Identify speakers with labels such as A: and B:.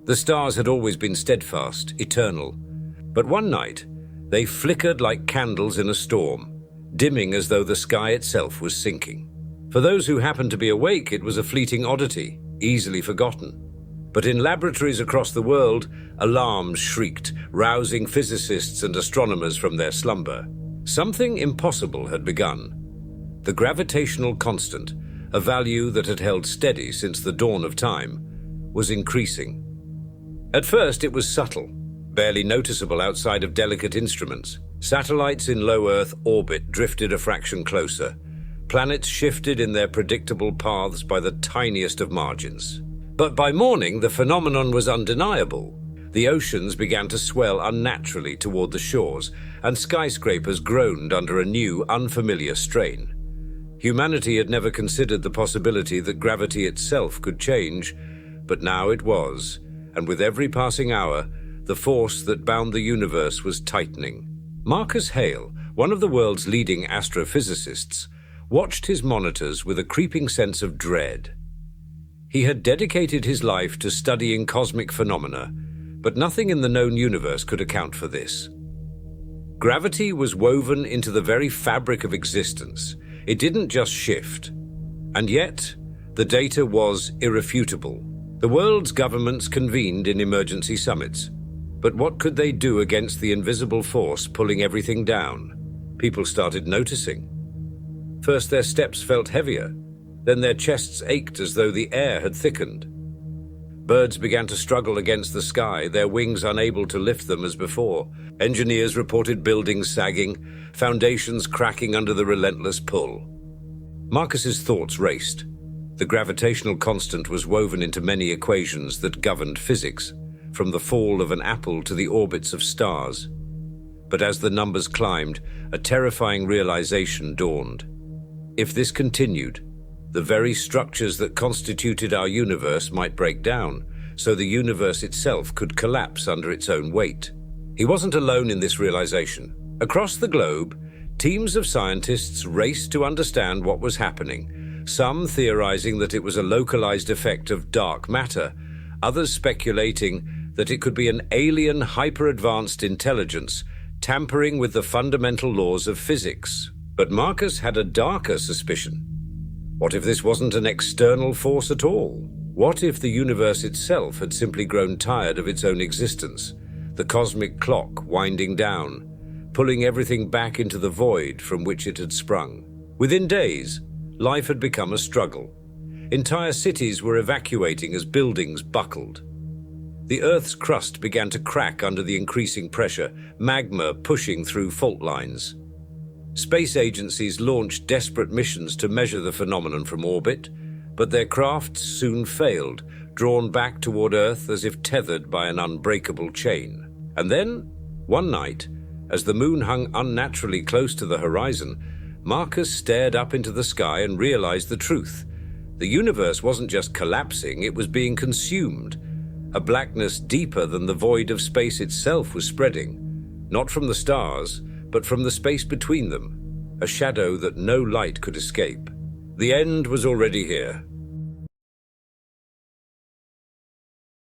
A: The stars had always been steadfast, eternal. But one night, they flickered like candles in a storm, dimming as though the sky itself was sinking. For those who happened to be awake, it was a fleeting oddity, easily forgotten. But in laboratories across the world, alarms shrieked, rousing physicists and astronomers from their slumber. Something impossible had begun. The gravitational constant, a value that had held steady since the dawn of time, was increasing. At first it was subtle, barely noticeable outside of delicate instruments. Satellites in low Earth orbit drifted a fraction closer. Planets shifted in their predictable paths by the tiniest of margins. But by morning, the phenomenon was undeniable. The oceans began to swell unnaturally toward the shores, and skyscrapers groaned under a new, unfamiliar strain. Humanity had never considered the possibility that gravity itself could change, but now it was, and with every passing hour, the force that bound the universe was tightening. Marcus Hale, one of the world's leading astrophysicists, watched his monitors with a creeping sense of dread. He had dedicated his life to studying cosmic phenomena, but nothing in the known universe could account for this. Gravity was woven into the very fabric of existence. It didn't just shift. And yet, the data was irrefutable. The world's governments convened in emergency summits. But what could they do against the invisible force pulling everything down? People started noticing. First, their steps felt heavier. Then their chests ached as though the air had thickened. Birds began to struggle against the sky, their wings unable to lift them as before. Engineers reported buildings sagging, foundations cracking under the relentless pull. Marcus's thoughts raced. The gravitational constant was woven into many equations that governed physics, from the fall of an apple to the orbits of stars. But as the numbers climbed, a terrifying realization dawned. If this continued, the very structures that constituted our universe might break down, so the universe itself could collapse under its own weight. He wasn't alone in this realization. Across the globe, teams of scientists raced to understand what was happening, some theorizing that it was a localized effect of dark matter, others speculating that it could be an alien hyper-advanced intelligence tampering with the fundamental laws of physics. But Marcus had a darker suspicion. What if this wasn't an external force at all? What if the universe itself had simply grown tired of its own existence, the cosmic clock winding down, pulling everything back into the void from which it had sprung? Within days, life had become a struggle. Entire cities were evacuating as buildings buckled. The Earth's crust began to crack under the increasing pressure, magma pushing through fault lines. Space agencies launched desperate missions to measure the phenomenon from orbit, but their crafts soon failed, drawn back toward Earth as if tethered by an unbreakable chain. And then, one night, as the moon hung unnaturally close to the horizon, Marcus stared up into the sky and realized the truth. The universe wasn't just collapsing, it was being consumed. A blackness deeper than the void of space itself was spreading, not from the stars, but from the space between them, a shadow that no light could escape. The end was already here.